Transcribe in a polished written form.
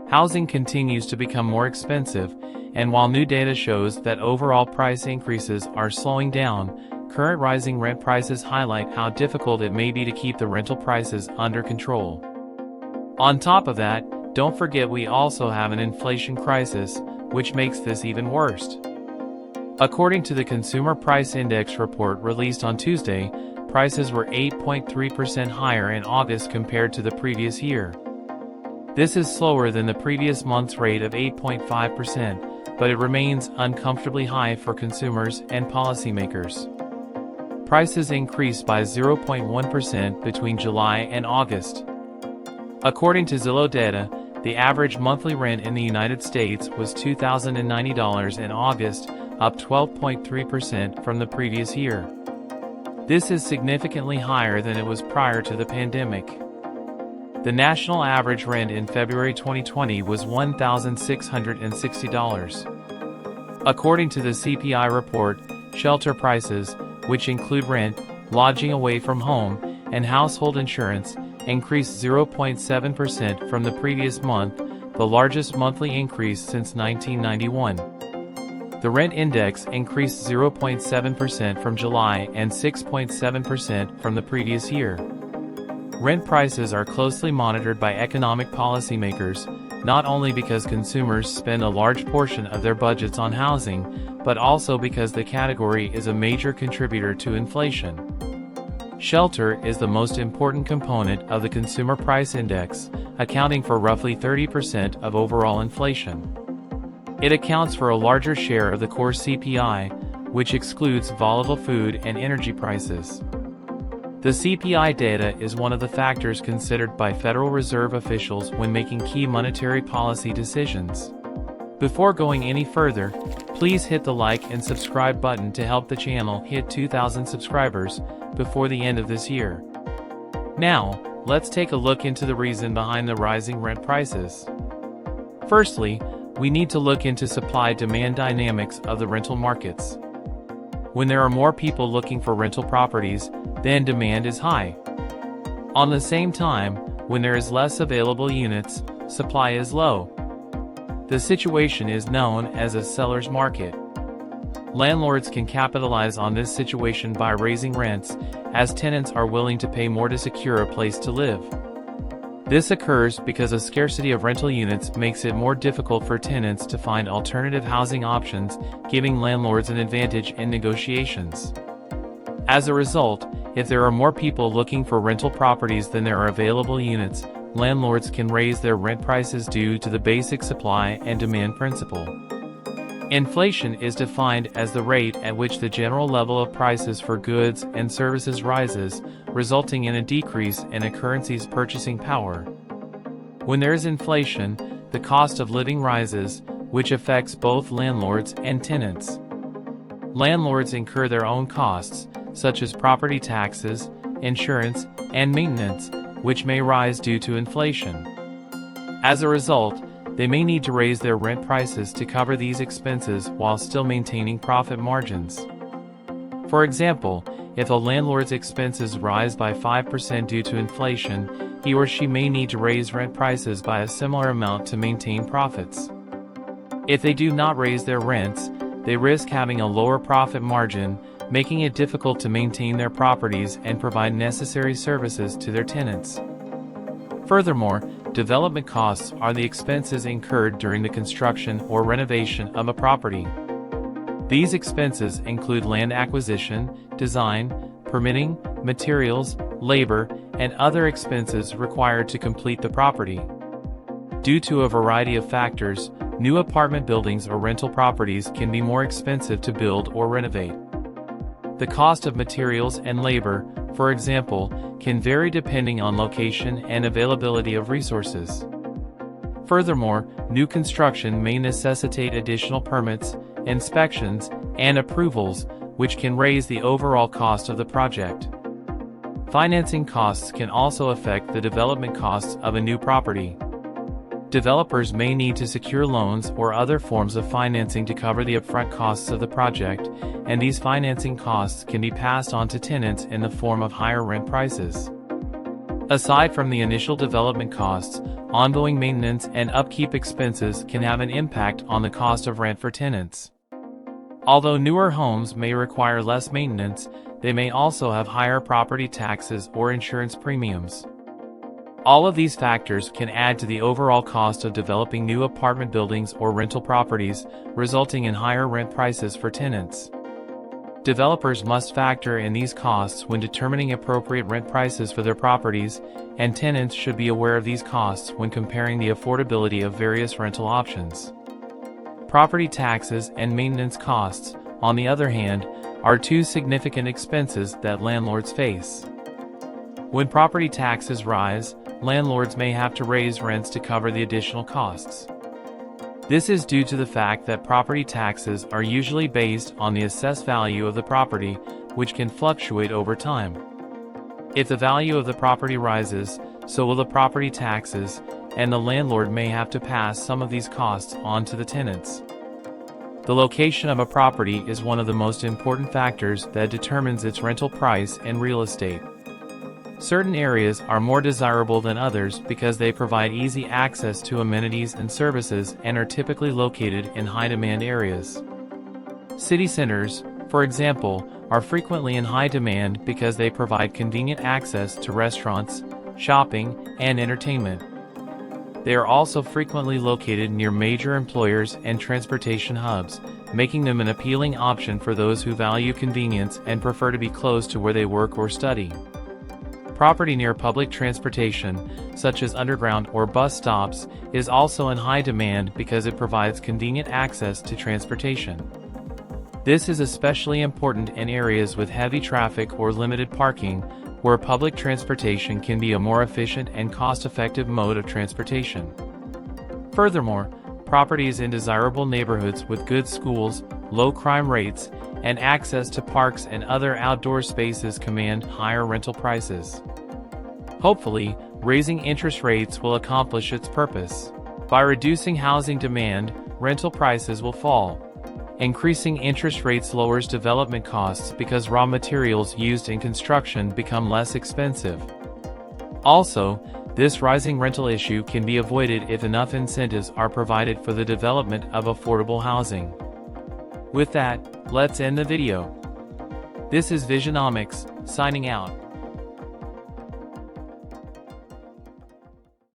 Housing continues to become more expensive, and while new data shows that overall price increases are slowing down, current rising rent prices highlight how difficult it may be to keep the rental prices under control. On top of that, don't forget we also have an inflation crisis, which makes this even worse. According to the Consumer Price Index report released on Tuesday, prices were 8.3% higher in August compared to the previous year. This is slower than the previous month's rate of 8.5%, but it remains uncomfortably high for consumers and policymakers. Prices increased by 0.1% between July and August. According to Zillow data, the average monthly rent in the United States was $2,090 in August, up 12.3% from the previous year. This is significantly higher than it was prior to the pandemic. The national average rent in February 2020 was $1,660. According to the CPI report, shelter prices, which include rent, lodging away from home, and household insurance, increased 0.7% from the previous month, the largest monthly increase since 1991. The rent index increased 0.7% from July and 6.7% from the previous year. Rent prices are closely monitored by economic policymakers, not only because consumers spend a large portion of their budgets on housing, but also because the category is a major contributor to inflation. Shelter is the most important component of the Consumer Price Index, accounting for roughly 30% of overall inflation. It accounts for a larger share of the core CPI, which excludes volatile food and energy prices. The CPI data is one of the factors considered by Federal Reserve officials when making key monetary policy decisions. Before going any further, please hit the like and subscribe button to help the channel hit 2,000 subscribers before the end of this year. Now, let's take a look into the reason behind the rising rent prices. Firstly, we need to look into supply-demand dynamics of the rental markets. When there are more people looking for rental properties, then demand is high. On the same time, when there is less available units, supply is low. The situation is known as a seller's market. Landlords can capitalize on this situation by raising rents, as tenants are willing to pay more to secure a place to live. This occurs because a scarcity of rental units makes it more difficult for tenants to find alternative housing options, giving landlords an advantage in negotiations. As a result, if there are more people looking for rental properties than there are available units, landlords can raise their rent prices due to the basic supply and demand principle. Inflation is defined as the rate at which the general level of prices for goods and services rises, resulting in a decrease in a currency's purchasing power. When there is inflation, the cost of living rises, which affects both landlords and tenants. Landlords incur their own costs, such as property taxes, insurance, and maintenance, which may rise due to inflation. As a result, they may need to raise their rent prices to cover these expenses while still maintaining profit margins. For example, if a landlord's expenses rise by 5% due to inflation, he or she may need to raise rent prices by a similar amount to maintain profits. If they do not raise their rents, they risk having a lower profit margin, making it difficult to maintain their properties and provide necessary services to their tenants. Furthermore, development costs are the expenses incurred during the construction or renovation of a property. These expenses include land acquisition, design, permitting, materials, labor, and other expenses required to complete the property. Due to a variety of factors, new apartment buildings or rental properties can be more expensive to build or renovate. The cost of materials and labor, for example, can vary depending on location and availability of resources. Furthermore, new construction may necessitate additional permits, inspections, and approvals, which can raise the overall cost of the project. Financing costs can also affect the development costs of a new property. Developers may need to secure loans or other forms of financing to cover the upfront costs of the project, and these financing costs can be passed on to tenants in the form of higher rent prices. Aside from the initial development costs, ongoing maintenance and upkeep expenses can have an impact on the cost of rent for tenants. Although newer homes may require less maintenance, they may also have higher property taxes or insurance premiums. All of these factors can add to the overall cost of developing new apartment buildings or rental properties, resulting in higher rent prices for tenants. Developers must factor in these costs when determining appropriate rent prices for their properties, and tenants should be aware of these costs when comparing the affordability of various rental options. Property taxes and maintenance costs, on the other hand, are two significant expenses that landlords face. When property taxes rise, landlords may have to raise rents to cover the additional costs. This is due to the fact that property taxes are usually based on the assessed value of the property, which can fluctuate over time. If the value of the property rises, so will the property taxes, and the landlord may have to pass some of these costs on to the tenants. The location of a property is one of the most important factors that determines its rental price in real estate. Certain areas are more desirable than others because they provide easy access to amenities and services and are typically located in high-demand areas. City centers, for example, are frequently in high demand because they provide convenient access to restaurants, shopping, and entertainment. They are also frequently located near major employers and transportation hubs, making them an appealing option for those who value convenience and prefer to be close to where they work or study. Property near public transportation, such as underground or bus stops, is also in high demand because it provides convenient access to transportation. This is especially important in areas with heavy traffic or limited parking, where public transportation can be a more efficient and cost-effective mode of transportation. Furthermore, properties in desirable neighborhoods with good schools, low crime rates, and access to parks and other outdoor spaces command higher rental prices. Hopefully, raising interest rates will accomplish its purpose. By reducing housing demand, rental prices will fall. Increasing interest rates lowers development costs because raw materials used in construction become less expensive. Also, this rising rental issue can be avoided if enough incentives are provided for the development of affordable housing. With that, let's end the video. This is Visionomics, signing out.